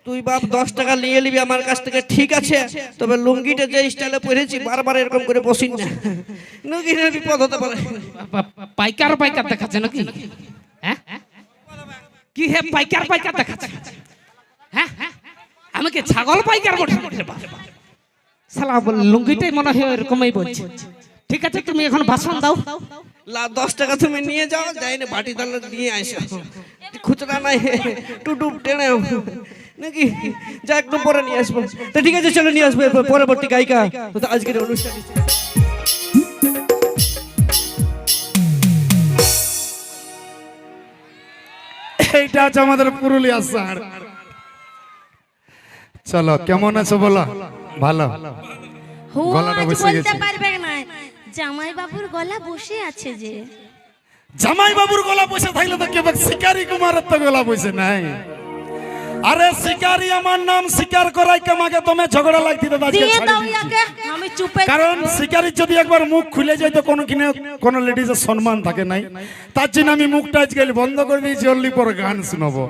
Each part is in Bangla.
তুই বাপ 10 টাকা নিয়ে নিবি আমার কাছ থেকে, ঠিক আছে? তবে লুঙ্গিটা যে স্টাইলে পরেছি বারবার এরকম করে বসিন না, লুঙ্গির বিপদ হতে পারে। পাইকার পাইকার দেখাচ্ছে নাকি? হ্যাঁ কি হে পাইকার পাইকার দেখাচ্ছে? হ্যাঁ আমাকে ছাগল পাইকার বলছে। শালা লুঙ্গিটাই মনে হয় এরকমই বলছে। ঠিক আছে তুমি এখন ভাষণ দাও। 10 টাকা তুমি নিয়ে যাও, যাই না বাটি তালে নিয়ে আসো, খুচরা নাই টুটু টেনে নাকি, যা একটু পরে নিয়ে আসবো। তো ঠিক আছে চলো নিয়ে আসবো পরবর্তী গায়িকা আজকের অনুষ্ঠান। এইটা আছে আমাদের পুরুলিয়া স্যার। চলো কেমন আছো বলো? ভালো। গলাটা বসে গেছে। পারবে না, জামাই বাবুর গলা বসে আছে যে। জামাই বাবুর গলা বসে থাকলে তো কেবল শিকারি কুমারের তো গলা বসে নাই। আরে শিকারি আমার নাম, শিকার করাই কামাকে তুমি ঝগড়া লাগতি তো আজকে দিয়ে দাও ইয়াকে, আমি চুপে। কারণ শিকারি যদি একবার মুখ খুলে যায় তো কোন লেডিজের সম্মান থাকে নাই, তার জন্য আমি মুখটা আজকে বন্ধ করে দিয়েছি, অনলি পর গান শোনাবো।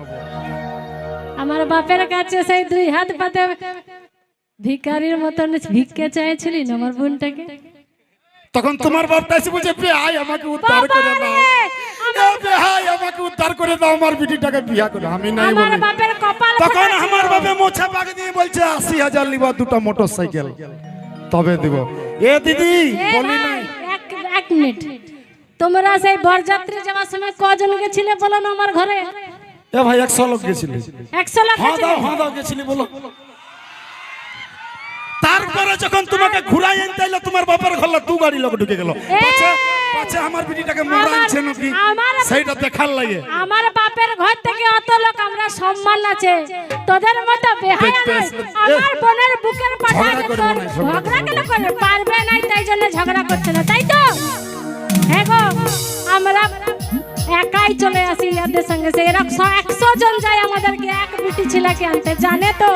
আমার বাপের কাছে সেই 2 হাত পাতে ভিখারির মতন ভিক্ষে চাইছিলি না আমার বোনটাকে। তখন তোমার বাপ তাইছে বুঝে ভাই আমাকে উদ্ধার করে দাও, ভাই আমাকে উদ্ধার করে দাও, আমার বিটিটাকে বিয়া করে। আমি নাই বলি। আমার বাপের কপাল। তখন আমার বাপে মোছা পাকে দিয়ে বলছে 80,000 লিবা 2টা মোটরসাইকেল তবে দিব। এ দিদি বলি নাই। এক মিনিট, তোমরা সেই বরযাত্রী যাওয়ার সময় কজন গেছিলে বলো না আমার ঘরে? এ ভাই 100 লোক গেছিলি। 100 লোক গেছিলে? হ্যাঁ দাও গেছিলি বলো। তারপরে যখন তোমাকে ঘুরাই আনতে এলো তোমার বাপের ঘরে 2 গাড়ি লোক ঢুকে গেল। পাছে আমার বিটিটাকে মোরাইছে নাকি সেইটা দেখার লাগে। আমার বাপের ঘর থেকে অত লোক আমরা সম্মান আছে, তোদের মতো বেহায়া নাই। আমার বোনের বুকের পাটা ঝগড়া কেন করে পারবে না, তাই জন্য ঝগড়া করছে না, তাই তো? হ্যাঁ গো, আমরা একাই চলে আসি এদের সঙ্গে। সে এরকম 100 জন যায় আমাদেরকে এক বিটি ছেলেকে আনতে, জানে তো?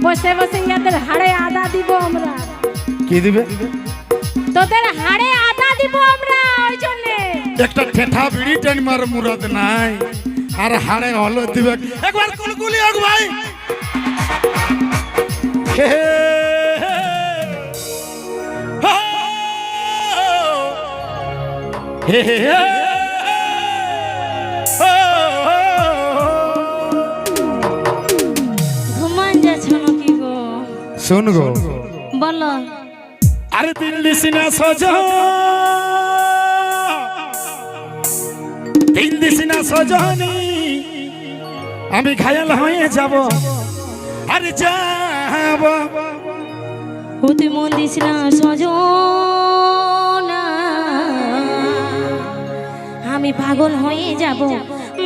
বসে বসে এদের হাড়ে আদা দিব আমরা। কি দিবে? তোদের হাড়ে আদা দিব আমরা, ওই জন্য একটা ঠেঠা বিড়ি টেন মার মুরাদ নাই, আর হাড়ে হলো দিবে। একবার কুলকুলি হোক ভাই। হে হে হে হে ঘুমান যাচ্ছ নাকি গো? শোন গো বলো। আরে দিল্লি সিনা সজো, দিল্লি সিনা সজনি আমি ঘায়াল হয়ে যাব, আরে যাব। হতে মন দিস না সজনা, আমি পাগল হয়ে যাব,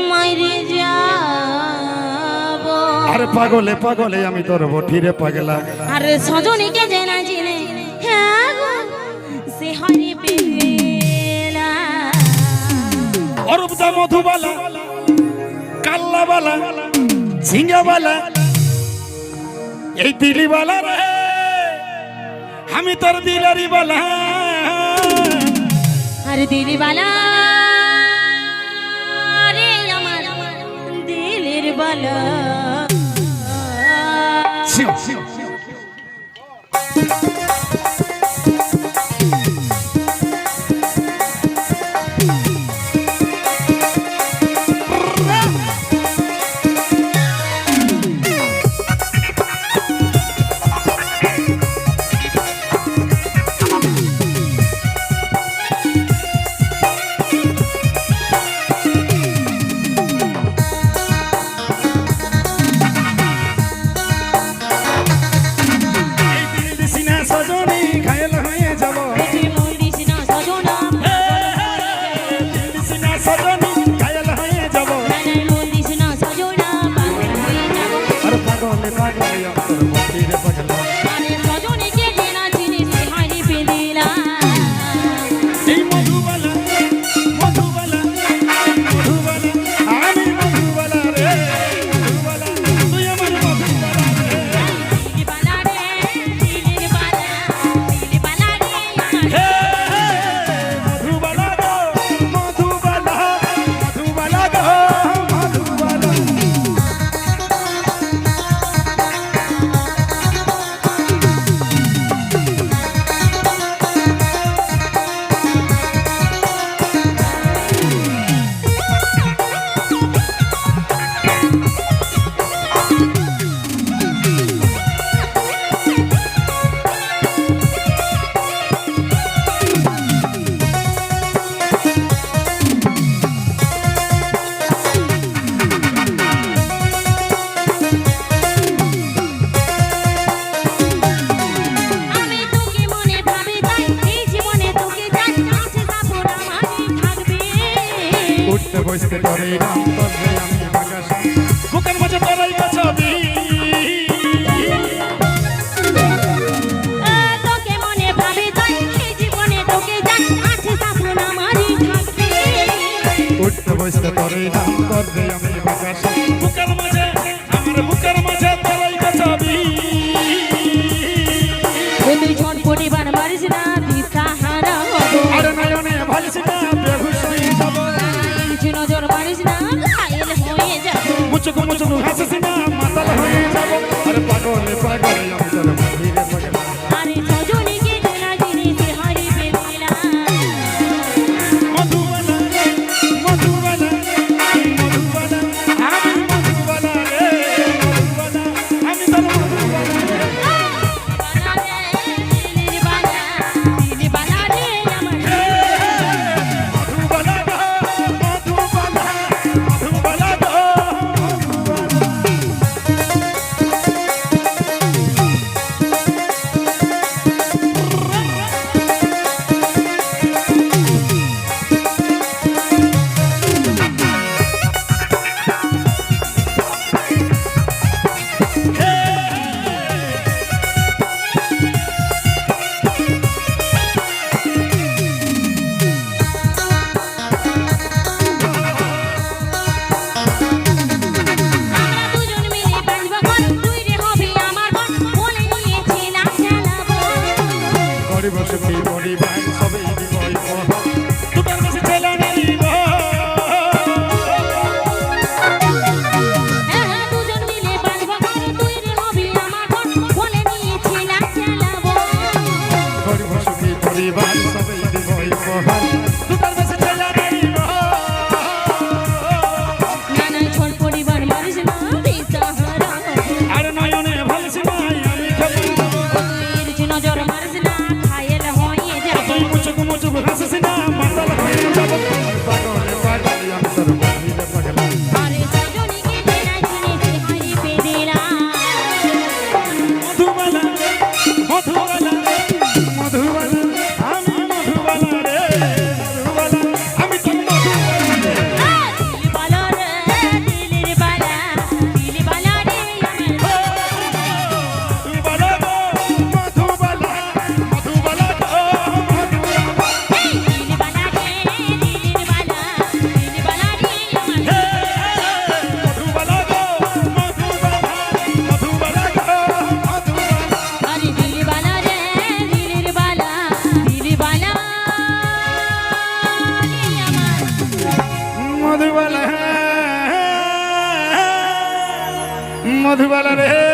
মাইরে যাব। আরে পাগলে পাগলে আমি তোর বঠিরে পাগলা। আরে সজনীকে যে না চিনে, হ্যাঁ গো সে হরি পেলা। অরূপদা মধুবালা, কাল্লাবালা, ঝিঙ্গাবালা, এই দিলিবালা রে আমি তোর দিলারি বালা। আরে দিলিবালা রে আমার দিলের বালা। বসতে তোরে নাম করবে আমি আকাশ বুকের মাঝে তোরাই বাঁচাবি তোকে মনে ভাবে যাই এই জীবনে তোকে যাই আছে শাসন আমারই থাকবে উঠতে বসতে তোরে নাম করবে আমি আকাশ বুকের মাঝে আমার বুকের মাঝে তোরাই বাঁচাবি তুই ছটপটি বার মারিস না দিশাহারা হব আরে নয়নে ভালিস না বেহুশ হয়ে যাব কিছু নজর মারিস না ঘায়েল হয়ে যাব মুচুক মুচুক হাসিস না মাতাল হয়ে যাব আরে পাগলে পাগলে আমি তোর মন্দিরে পাগল আরে ছজনীকে চেনা জিনিস হারিবে মিলা মধুবালা রে মধুবালা মধুবালা আমি মধুবালা রে মধুবালা আমি তোর মধুবালা মধুবালা মধুবালা মধুবালা আমরা দুজন মিলে বাঁধব ঘর তুই রে হবি আমার বন বলে নিয়েছিলাম চালাবো গরিব সুখী পরিবার সবই দিবই পহ তোমার কাছে ছেলে নিব হ্যাঁ দুজন মিলে বাঁধব ঘর তুই রে হবি আমার বন বলে নিয়েছিলাম চালাবো গরিব সুখী পরিবার সবই দিবই পহ তোমার কাছে ছেলে নিব নানা ছোট পরিবার মারিস না দিশাহারা আর নয়নে ভালিস না আমি খাবো কিছু নজর মারিস না ঘায়েল হয়ে যাব তুই মুচুক মুচুক হাসিস না মাতাল হয়ে যাব পাগলে পাগলে আমি তোর মন্দিরে পাগল আরে ছজনীকে চেনা জিনিস হারিবে দিলাম মধুবালা মধুবালা মধুবালা আমি মধুবালা রে মধুবালা আমি তোর মধুবালা দিল বালা রে দিলের বালা দিল বালা রে আমার মধুবালা গো মধুবালা মধুবালা গো মধুবালা এই দিল বালা রে দিলের বালা দিল বালা রে আমার মধুবালা গো মধুবালা মধুবালা গো মধুবালা আরে দিল বালা রে দিলের বালা দিল বালা রে আমার মধুবালা মধুবালা রে